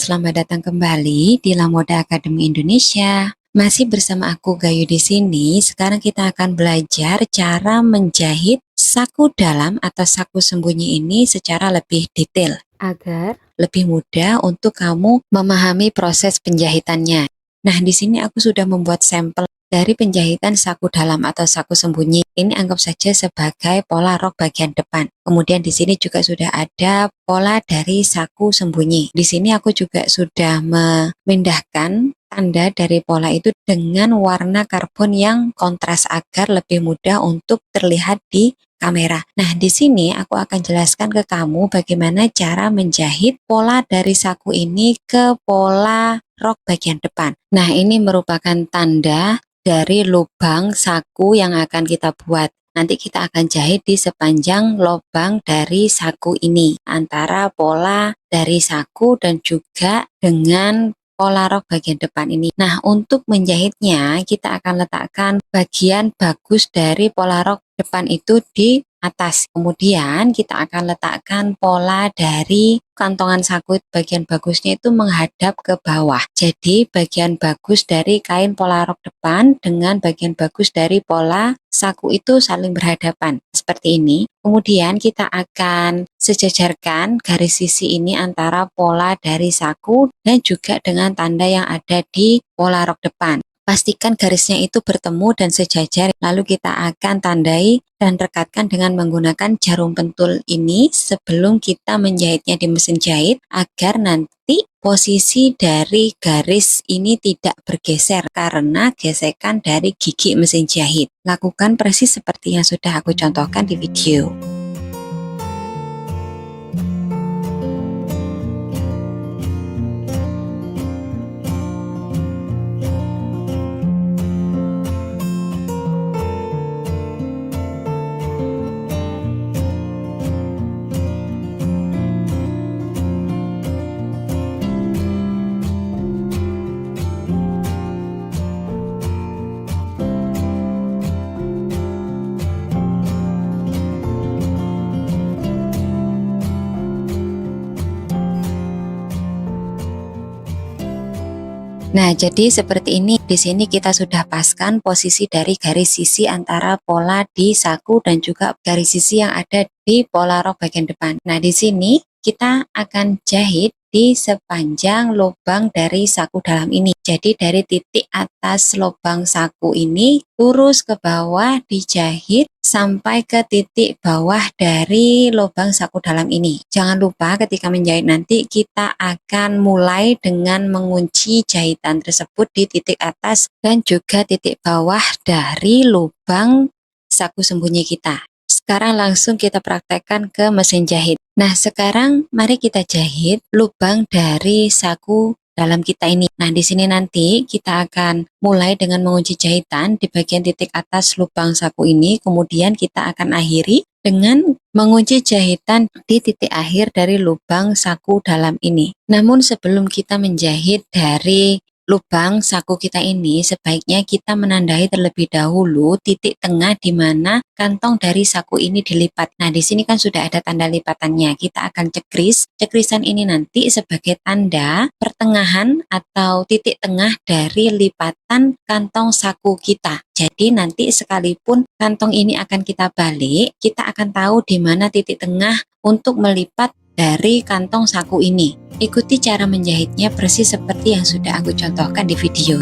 selamat datang kembali di Lamoda Academy Indonesia. Masih bersama aku Gayu di sini. Sekarang kita akan belajar cara menjahit saku dalam atau saku sembunyi ini secara lebih detail agar lebih mudah untuk kamu memahami proses penjahitannya. Nah, di sini aku sudah membuat sampel dari penjahitan saku dalam atau saku sembunyi. Ini anggap saja sebagai pola rok bagian depan. Kemudian di sini juga sudah ada pola dari saku sembunyi. Di sini aku juga sudah memindahkan tanda dari pola itu dengan warna karbon yang kontras agar lebih mudah untuk terlihat di kamera. Nah, di sini aku akan jelaskan ke kamu bagaimana cara menjahit pola dari saku ini ke pola rok bagian depan. Nah, ini merupakan tanda dari lubang saku yang akan kita buat. Nanti kita akan jahit di sepanjang lubang dari saku ini, antara pola dari saku dan juga dengan pola rok bagian depan ini. Nah, untuk menjahitnya kita akan letakkan bagian bagus dari pola rok depan itu di atas. Kemudian kita akan letakkan pola dari kantongan saku bagian bagusnya itu menghadap ke bawah. Jadi bagian bagus dari kain pola rok depan dengan bagian bagus dari pola saku itu saling berhadapan seperti ini. Kemudian kita akan sejajarkan garis sisi ini antara pola dari saku dan juga dengan tanda yang ada di pola rok depan. Pastikan garisnya itu bertemu dan sejajar, lalu kita akan tandai dan rekatkan dengan menggunakan jarum pentul ini sebelum kita menjahitnya di mesin jahit agar nanti posisi dari garis ini tidak bergeser karena gesekan dari gigi mesin jahit. Lakukan persis seperti yang sudah aku contohkan di video. Nah, jadi seperti ini. Di sini kita sudah paskan posisi dari garis sisi antara pola di saku dan juga garis sisi yang ada di pola rok bagian depan. Nah, di sini kita akan jahit di sepanjang lubang dari saku dalam ini. Jadi dari titik atas lubang saku ini lurus ke bawah dijahit sampai ke titik bawah dari lubang saku dalam ini. Jangan lupa ketika menjahit nanti kita akan mulai dengan mengunci jahitan tersebut di titik atas dan juga titik bawah dari lubang saku sembunyi kita. Sekarang langsung kita praktekkan ke mesin jahit. Nah, sekarang mari kita jahit lubang dari saku dalam kita ini. Nah, di sini nanti kita akan mulai dengan mengunci jahitan di bagian titik atas lubang saku ini, kemudian kita akan akhiri dengan mengunci jahitan di titik akhir dari lubang saku dalam ini. Namun sebelum kita menjahit dari lubang saku kita ini, sebaiknya kita menandai terlebih dahulu titik tengah di mana kantong dari saku ini dilipat. Nah, di sini kan sudah ada tanda lipatannya. Kita akan cekris. Cekrisan ini nanti sebagai tanda pertengahan atau titik tengah dari lipatan kantong saku kita. Jadi nanti sekalipun kantong ini akan kita balik, kita akan tahu di mana titik tengah untuk melipat dari kantong saku ini. Ikuti cara menjahitnya persis seperti yang sudah aku contohkan di video.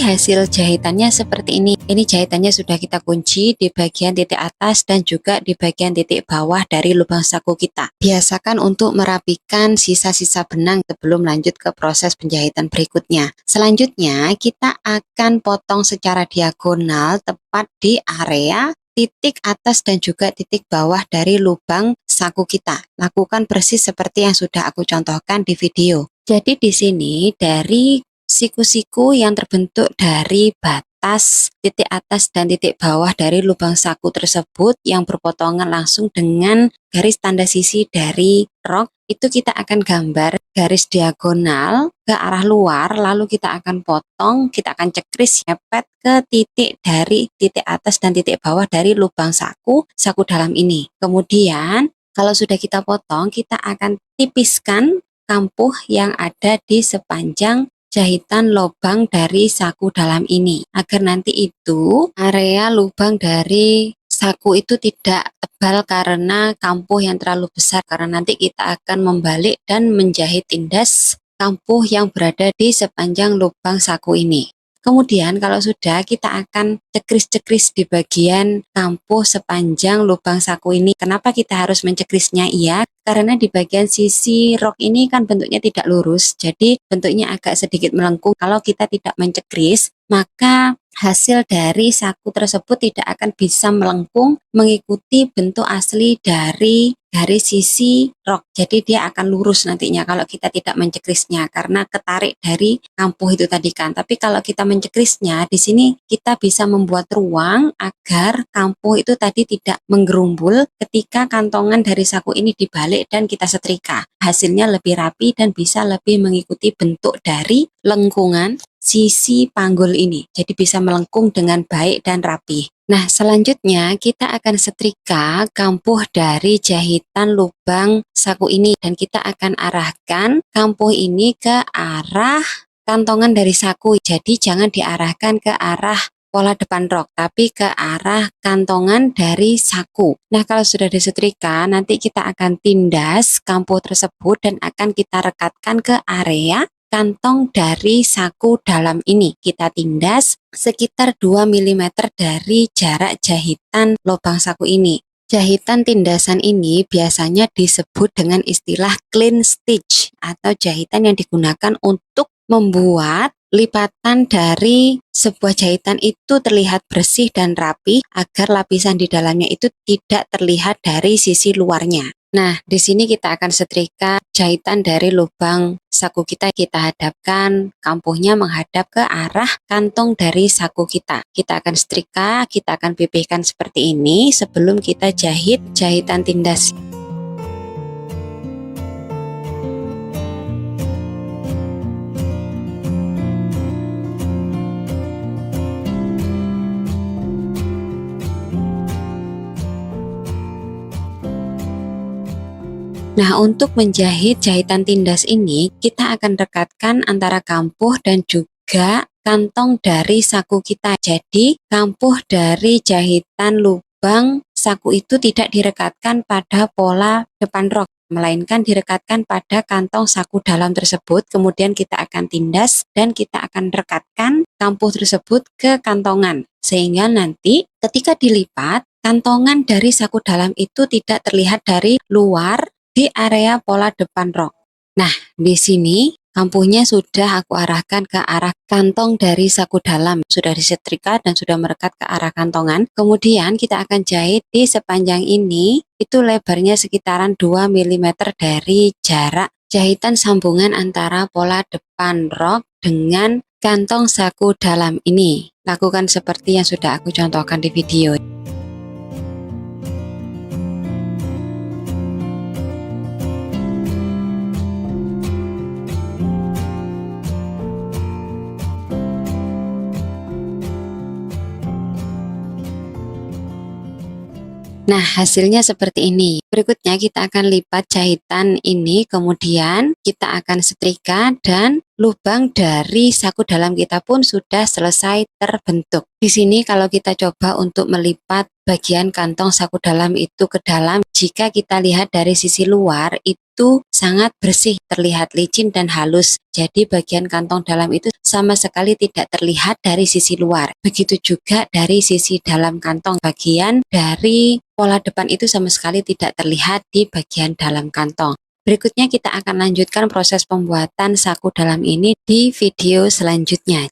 Hasil jahitannya seperti ini. Ini jahitannya sudah kita kunci di bagian titik atas dan juga di bagian titik bawah dari lubang saku kita. Biasakan untuk merapikan sisa-sisa benang sebelum lanjut ke proses penjahitan berikutnya. Selanjutnya kita akan potong secara diagonal tepat di area titik atas dan juga titik bawah dari lubang saku kita. Lakukan persis seperti yang sudah aku contohkan di video. Jadi di sini dari siku-siku yang terbentuk dari batas titik atas dan titik bawah dari lubang saku tersebut yang berpotongan langsung dengan garis tanda sisi dari rok, itu kita akan gambar garis diagonal ke arah luar, lalu kita akan potong, kita akan cekris nyepet ke titik dari titik atas dan titik bawah dari lubang saku dalam ini. Kemudian kalau sudah kita potong, kita akan tipiskan kampuh yang ada di sepanjang jahitan lubang dari saku dalam ini, agar nanti itu area lubang dari saku itu tidak tebal karena kampuh yang terlalu besar, karena nanti kita akan membalik dan menjahit tindas kampuh yang berada di sepanjang lubang saku ini. Kemudian kalau sudah, kita akan cekris-cekris di bagian kampuh sepanjang lubang saku ini. Kenapa kita harus mencekrisnya? Iya, karena di bagian sisi rok ini kan bentuknya tidak lurus, jadi bentuknya agak sedikit melengkung. Kalau kita tidak mencekris, maka hasil dari saku tersebut tidak akan bisa melengkung mengikuti bentuk asli dari garis sisi rok. Jadi dia akan lurus nantinya kalau kita tidak mencekrisnya karena ketarik dari kampuh itu tadi kan. Tapi kalau kita mencekrisnya, di sini kita bisa membuat ruang agar kampuh itu tadi tidak menggerumbul ketika kantongan dari saku ini dibalik dan kita setrika. Hasilnya lebih rapi dan bisa lebih mengikuti bentuk dari lengkungan sisi panggul ini. Jadi bisa melengkung dengan baik dan rapi. Nah, selanjutnya kita akan setrika kampuh dari jahitan lubang saku ini dan kita akan arahkan kampuh ini ke arah kantongan dari saku. Jadi jangan diarahkan ke arah pola depan rok, tapi ke arah kantongan dari saku. Nah, kalau sudah disetrika, nanti kita akan tindas kampuh tersebut dan akan kita rekatkan ke area kantong dari saku dalam ini. Kita tindas sekitar 2 mm dari jarak jahitan lubang saku ini. Jahitan tindasan ini biasanya disebut dengan istilah clean stitch atau jahitan yang digunakan untuk membuat lipatan dari sebuah jahitan itu terlihat bersih dan rapi agar lapisan di dalamnya itu tidak terlihat dari sisi luarnya. Nah, di sini kita akan setrika jahitan dari lubang saku kita hadapkan kampuhnya menghadap ke arah kantong dari saku kita. Kita akan setrika, kita akan pipihkan seperti ini sebelum kita jahit jahitan tindas. Nah, untuk menjahit jahitan tindas ini, kita akan rekatkan antara kampuh dan juga kantong dari saku kita. Jadi, kampuh dari jahitan lubang saku itu tidak direkatkan pada pola depan rok, melainkan direkatkan pada kantong saku dalam tersebut. Kemudian kita akan tindas dan kita akan rekatkan kampuh tersebut ke kantongan. Sehingga nanti ketika dilipat, kantongan dari saku dalam itu tidak terlihat dari luar di area pola depan rok. Nah, di sini kampuhnya sudah aku arahkan ke arah kantong dari saku dalam. Sudah disetrika dan sudah merekat ke arah kantongan. Kemudian kita akan jahit di sepanjang ini. Itu lebarnya sekitaran 2 mm dari jarak jahitan sambungan antara pola depan rok dengan kantong saku dalam ini. Lakukan seperti yang sudah aku contohkan di video. Nah, hasilnya seperti ini. Berikutnya kita akan lipat jahitan ini, kemudian kita akan setrika dan lubang dari saku dalam kita pun sudah selesai terbentuk. Di sini kalau kita coba untuk melipat bagian kantong saku dalam itu ke dalam, jika kita lihat dari sisi luar itu sangat bersih, terlihat licin dan halus. Jadi bagian kantong dalam itu sama sekali tidak terlihat dari sisi luar. Begitu juga dari sisi dalam kantong, bagian dari pola depan itu sama sekali tidak terlihat di bagian dalam kantong. Berikutnya kita akan lanjutkan proses pembuatan saku dalam ini di video selanjutnya.